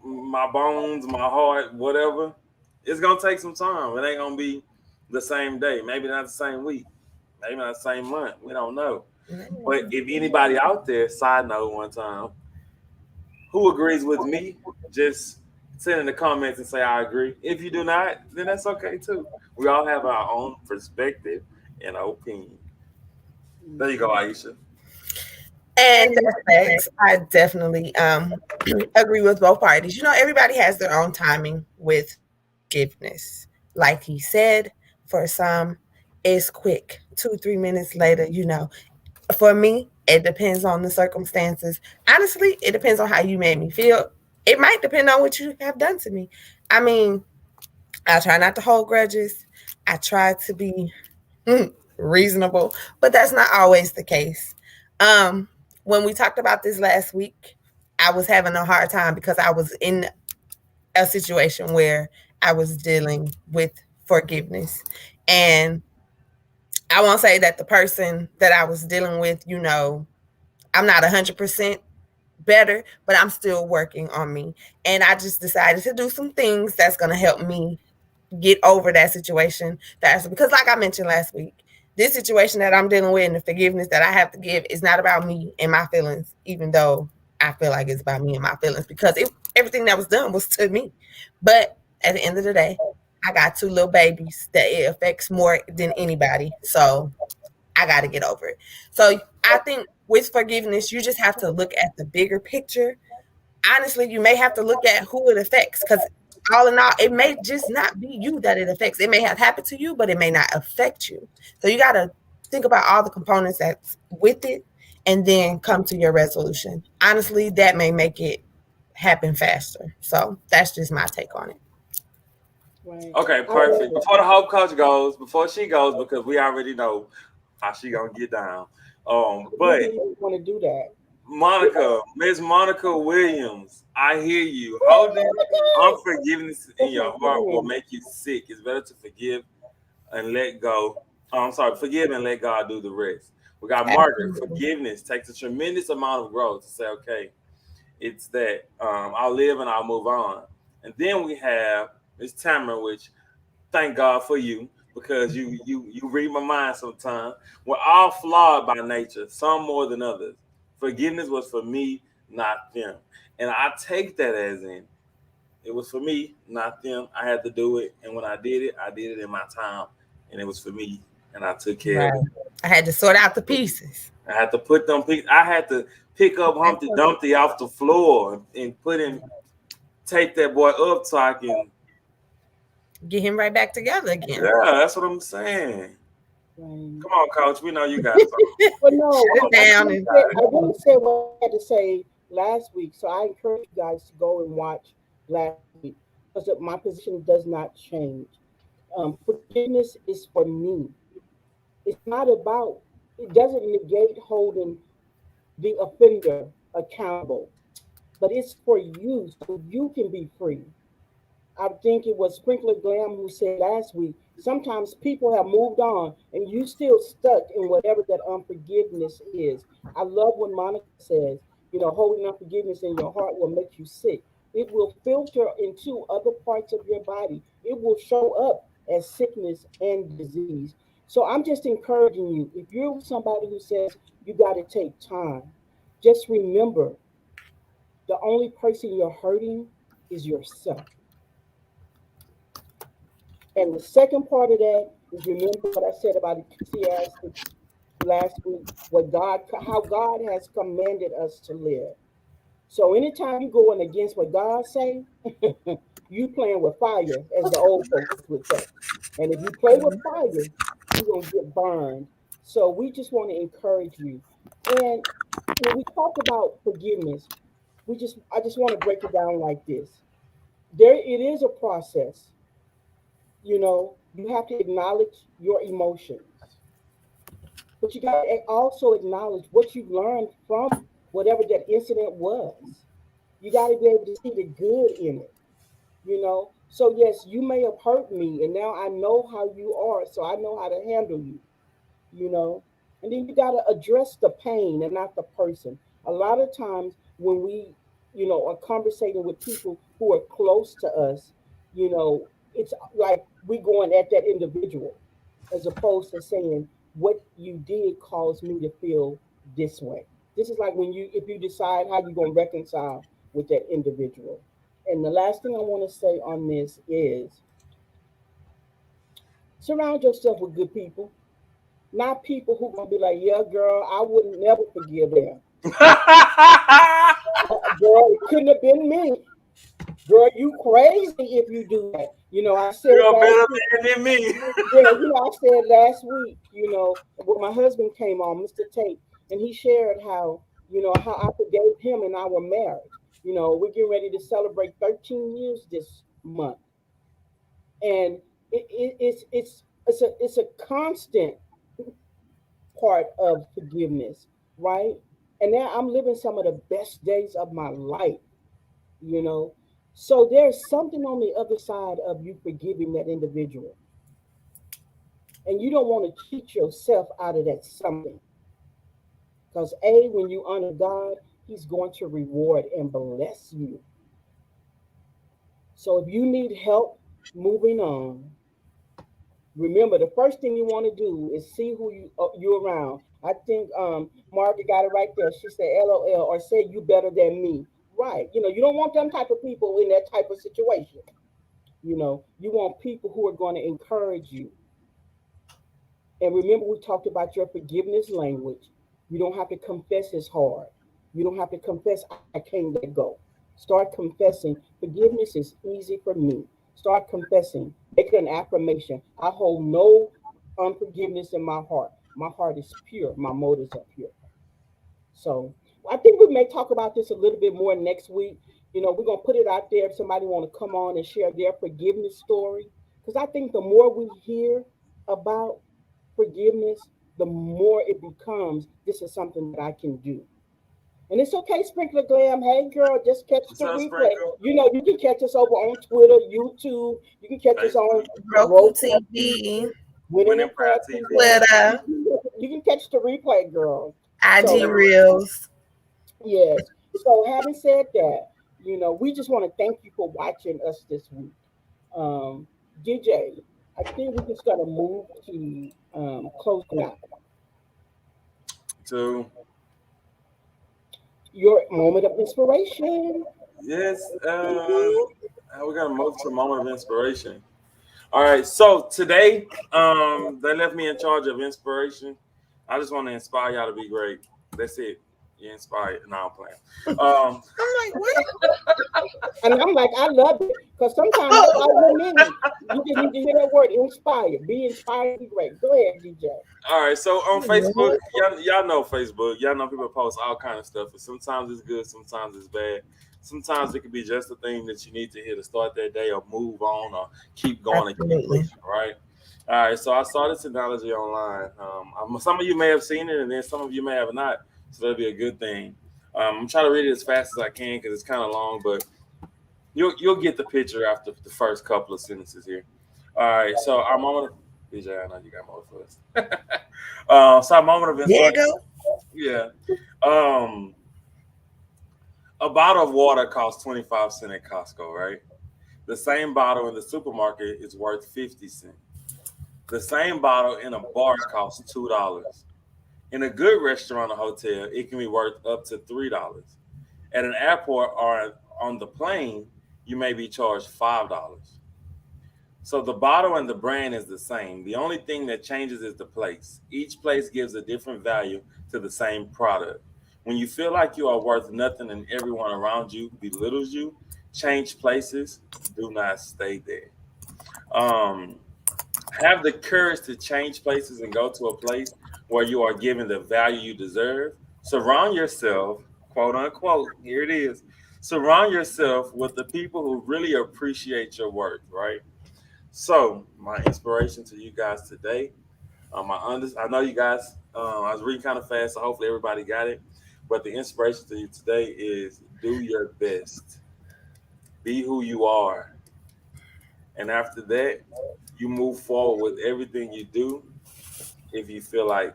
bones, my heart, whatever, it's gonna take some time. It ain't gonna be the same day, maybe not the same week, maybe not the same month. We don't know. But if anybody out there, side note one time, who agrees with me, just send in the comments and say I agree. If you do not, then that's okay too. We all have our own perspective and opinion. There you go, Aisha. And that's facts. I definitely agree with both parties. Everybody has their own timing with forgiveness. Like he said, for some, it's quick. 2, 3 minutes later, For me, it depends on the circumstances. Honestly, it depends on how you made me feel. It might depend on what you have done to me. I mean, I try not to hold grudges. I try to be reasonable, but that's not always the case. When we talked about this last week, I was having a hard time because I was in a situation where I was dealing with forgiveness. And I won't say that the person that I was dealing with, I'm not 100% better, but I'm still working on me. And I just decided to do some things that's going to help me get over that situation faster. Because, like I mentioned last week, this situation that I'm dealing with and the forgiveness that I have to give is not about me and my feelings, even though I feel like it's about me and my feelings because everything that was done was to me. But at the end of the day, I got two little babies that it affects more than anybody. So I got to get over it. So I think with forgiveness, you just have to look at the bigger picture. Honestly, you may have to look at who it affects because all in all, it may just not be you that it affects. It may have happened to you, but it may not affect you. So you got to think about all the components that's with it and then come to your resolution. Honestly, that may make it happen faster. So that's just my take on it. Right. Okay, I love perfect. it. Before the Hope Coach goes, before she goes, because we already know how she gonna get down. We But didn't even want to do that. Monica, Miss Monica Williams, I hear you. Holding unforgiveness in That's my your heart will friend. make you sick. It's better to forgive and let go. Oh, I'm sorry, forgive and let God do the rest. We got Margaret. Absolutely. Forgiveness takes a tremendous amount of growth to say, okay, it's that I'll live and I'll move on. And then we have Miss Tamara, which thank God for you because you read my mind sometimes. We're all flawed by nature, some more than others. Forgiveness was for me, not them. And I take that as in it was for me, not them. I had to do it. And when I did it in my time. And it was for me. And I took care of Right. it. I had to sort out the pieces. I had to put them I had to pick up Humpty Dumpty off the floor and put him take that boy up so I can. Get him right back together again. Yeah, that's what I'm saying. Right. Come on, coach. We know you got something. But no, Shut it down and I really said what I had to say last week. So I encourage you guys to go and watch last week because my position does not change. Forgiveness is for me. It's not about. It doesn't negate holding the offender accountable, but it's for you so you can be free. I think it was Sprinkler Glam who said last week, sometimes people have moved on and you still stuck in whatever that unforgiveness is. I love when Monica says, holding unforgiveness in your heart will make you sick. It will filter into other parts of your body. It will show up as sickness and disease. So I'm just encouraging you, if you're somebody who says you got to take time, just remember the only person you're hurting is yourself. And the second part of that is remember what I said about Ecclesiastes last week, how God has commanded us to live. So anytime you going against what God say, you playing with fire, as the old folks would say. And if you play with fire, you're gonna get burned. So we just want to encourage you. And when we talk about forgiveness, I just want to break it down like this. There it is a process. You have to acknowledge your emotions, but you got to also acknowledge what you learned from whatever that incident was. You got to be able to see the good in it. So yes, you may have hurt me, and now I know how you are, so I know how to handle you. And then you got to address the pain and not the person. A lot of times when we, are conversating with people who are close to us, it's like we going at that individual as opposed to saying what you did caused me to feel this way. This is like when if you decide how you're going to reconcile with that individual. And the last thing I want to say on this is surround yourself with good people, not people who gonna be like, yeah, girl, I would never forgive them. Girl, it couldn't have been me. Girl, you crazy if you do that. I said You're a last better week. man than me. Yeah, I said last week, when my husband came on, Mr. Tate, and he shared how I forgave him in our marriage. We're getting ready to celebrate 13 years this month. And it's a constant part of forgiveness, right? And now I'm living some of the best days of my life, you know. So there's something on the other side of you forgiving that individual. And you don't want to cheat yourself out of that something. Because A, when you honor God, He's going to reward and bless you. So if you need help moving on, remember the first thing you want to do is see who you're around. I think Margaret got it right there. She said LOL or say you better than me. Right. You don't want them type of people in that type of situation. You want people who are going to encourage you. And remember, we talked about your forgiveness language. You don't have to confess as hard. You don't have to confess, I can't let go. Start confessing. Forgiveness is easy for me. Start confessing. Make it an affirmation. I hold no unforgiveness in my heart. My heart is pure. My motives are pure. So I think we may talk about this a little bit more next week. We're gonna put it out there if somebody want to come on and share their forgiveness story. Because I think the more we hear about forgiveness, the more it becomes this is something that I can do. And it's okay, Sprinkler Glam. Hey, girl, just catch What's the up, replay. Sprinkle? You can catch us over on Twitter, YouTube. You can catch us on Facebook, Roku Roku, TV, Winning Winning and Prayer Prayer TV. TV. Twitter, You can catch the replay, girl. IG So, Everywhere. Reels. yes. So, having said that, we just want to thank you for watching us this week. DJ, I think we just got to move to closing out. To Your moment of inspiration. yes, we're gonna move to a moment of inspiration. All right, so today, they left me in charge of inspiration. I just want to inspire y'all to be great. That's it. You inspired. No, I'm playing. I'm like, what? And I'm like, I love it. Because sometimes that's all you need. You just need to hear that word, inspired. Be inspired, be great. Go ahead, DJ. All right, so on Facebook, y'all know Facebook. Y'all know people post all kind of stuff. And sometimes it's good, sometimes it's bad. Sometimes it could be just the thing that you need to hear to start that day or move on or keep going and keep Absolutely. pushing, right? All right, so I saw this analogy online. Some of you may have seen it, and then some of you may have not. So that'll be a good thing. I'm trying to read it as fast as I can because it's kind of long, but you'll get the picture after the first couple of sentences here. All right, so our moment of DJ, I know you got more for us. So our moment of There you inspiration. go. Yeah. Um, a bottle of water costs 25 cents at Costco, right? The same bottle in the supermarket is worth 50 cents. The same bottle in a bar costs $2. In a good restaurant or hotel, it can be worth up to $3. At an airport or on the plane, you may be charged $5. So the bottle and the brand is the same. The only thing that changes is the place. Each place gives a different value to the same product. When you feel like you are worth nothing and everyone around you belittles you, change places. Do not stay there. Um, have the courage to change places and go to a place where you are given the value you deserve. Surround yourself, quote unquote, here it is. Surround yourself with the people who really appreciate your work, right? So, my inspiration to you guys today, I know you guys. I was reading kind of fast, so hopefully everybody got it. But the inspiration to you today is do your best, be who you are, and after that, you move forward with everything you do. If you feel like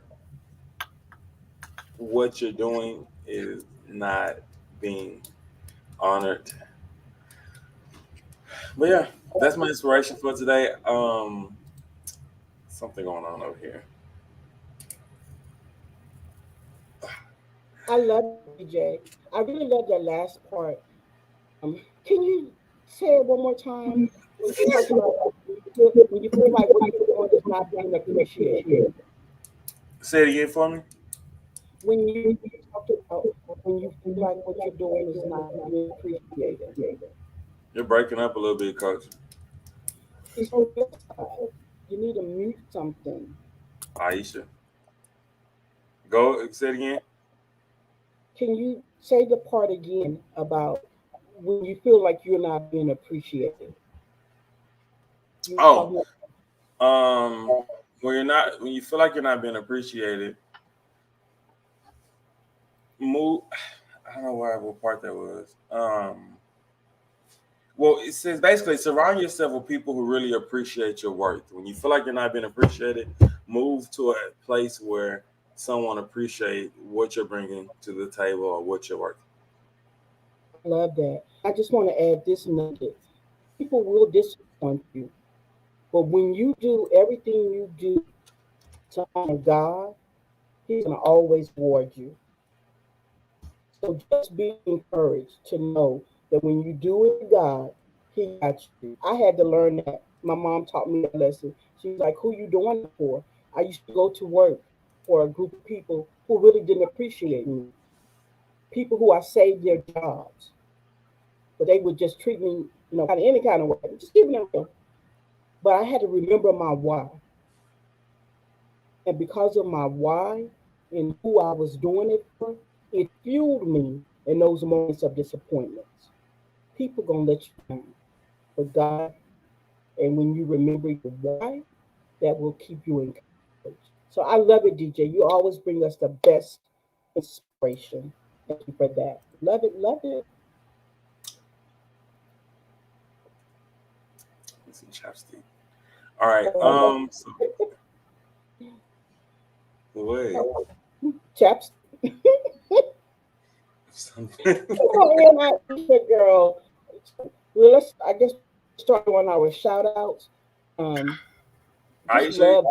what you're doing is not being honored, but yeah, that's my inspiration for today. Something going on over here. I love it, DJ. I really love that last part. Can you say it one more time? When you talked about when you feel like what you're doing is not being appreciated. Say it again for me. When you talked about when you feel like what you're doing is not being appreciated. You're breaking up a little bit, Coach. It's on your side. You need to mute something. Aisha. Go say it again. Can you say the part again about when you feel like you're not being appreciated? You were Oh, talking um, when you feel like you're not being appreciated, move. I don't know what part that was. Well, it says basically surround yourself with people who really appreciate your worth. When you feel like you're not being appreciated, move to a place where someone appreciate what you're bringing to the table or what you're worth. I love that. I just want to add this nugget. People will disappoint you, but when you do everything you do to honor God, He's going to always reward you. So just be encouraged to know that when you do it to God, He got you. I had to learn that. My mom taught me that lesson. She's like, "Who you doing it for?" I used to go to work for a group of people who really didn't appreciate me. People who I saved their jobs, but they would just treat me, kind of any kind of way, just giving them. But I had to remember my why, and because of my why and who I was doing it for, it fueled me in those moments of disappointments. People gonna let you down, but God, and when you remember your why, that will keep you encouraged. So I love it, DJ. You always bring us the best inspiration. Thank you for that. Love it, love it. Some chapstick. All right. So, wait. Chaps. Something. Oh, yeah, girl. Well, I guess, start on our shout outs. Just Aisha, love.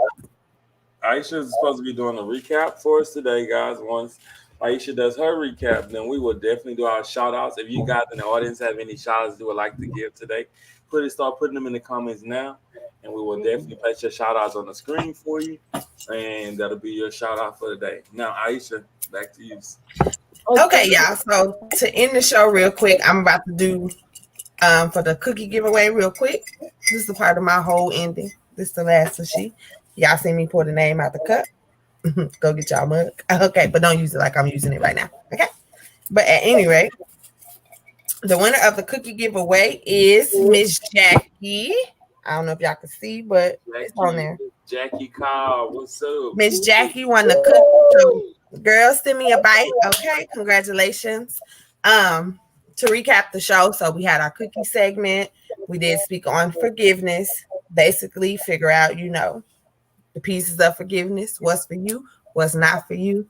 Aisha is supposed to be doing a recap for us today, guys. Once Aisha does her recap, then we will definitely do our shout outs. If you guys in the audience have any shout outs you would like to give today, start putting them in the comments now. And we will definitely place your shout outs on the screen for you. And that'll be your shout out for the day. Now, Aisha, back to you. Okay, y'all. So to end the show real quick, I'm about to do for the cookie giveaway real quick. This is the part of my whole ending. This is the last of she. Y'all see me pour the name out the cup. Go get y'all mug. Okay, but don't use it like I'm using it right now. Okay. But at any rate, the winner of the cookie giveaway is Miss Jackie. I don't know if y'all can see, but it's on there. Jackie Carr, what's up? Miss Jackie won the cookie. So, girl, send me a bite. Okay, congratulations. To recap the show, so we had our cookie segment. We did speak on forgiveness. Basically, figure out, the pieces of forgiveness. What's for you, what's not for you.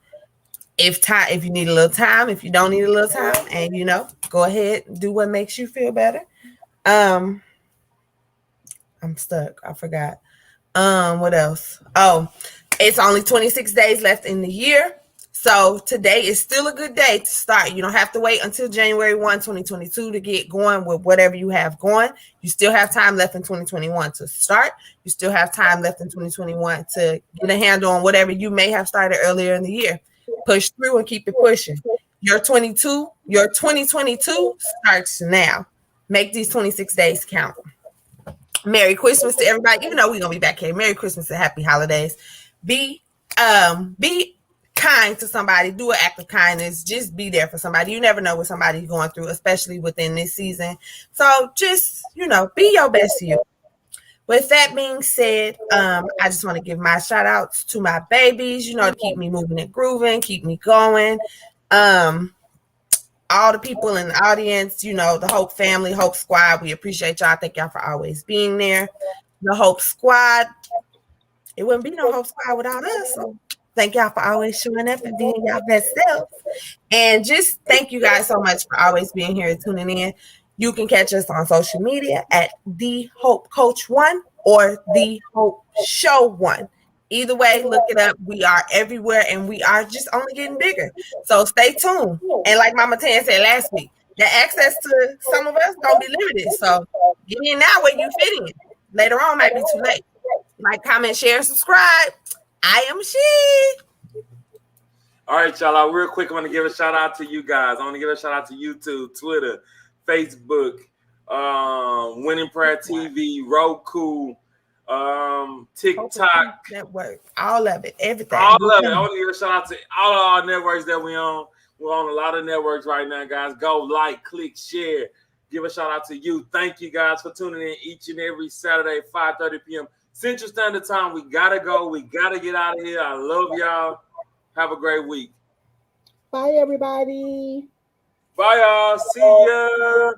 If you need a little time, if you don't need a little time, and go ahead, do what makes you feel better. I'm stuck. I forgot. What else? Oh, it's only 26 days left in the year. So today is still a good day to start. You don't have to wait until January 1, 2022 to get going with whatever you have going. You still have time left in 2021 to start. You still have time left in 2021 to get a handle on whatever you may have started earlier in the year. Push through and keep it pushing. Your 2022 starts now. Make these 26 days count. Merry Christmas to everybody. Even though we're gonna be back here. Merry Christmas and happy holidays. Be kind to somebody. Do an act of kindness. Just be there for somebody. You never know what somebody's going through, especially within this season. So just, be your best you. With that being said, I just want to give my shout outs to my babies, to keep me moving and grooving, keep me going. All the people in the audience, the Hope family, Hope Squad, we appreciate y'all. Thank y'all for always being there. The Hope Squad, it wouldn't be no Hope Squad without us. So thank y'all for always showing up and being y'all best self. And just thank you guys so much for always being here and tuning in. You can catch us on social media at The Hope Coach 1 or The Hope Show 1. Either way, look it up. We are everywhere, and we are just only getting bigger. So stay tuned. And like Mama Tan said last week, the access to some of us don't be limited. So get in now where you fit in. Later on might be too late. Like, comment, share, subscribe. I am she. All right, y'all. Real quick, I want to give a shout out to you guys. I want to give a shout out to YouTube, Twitter, Facebook, Winning Prayer TV, Roku, TikTok, network, all of it, everything. All of it. I want to give a shout out to all of our networks that we on. We're on a lot of networks right now, guys. Go like, click, share. Give a shout out to you. Thank you guys for tuning in each and every Saturday, 5:30 p.m. Central Standard Time. We gotta go. We gotta get out of here. I love y'all. Have a great week. Bye, everybody. Bye, y'all. See ya.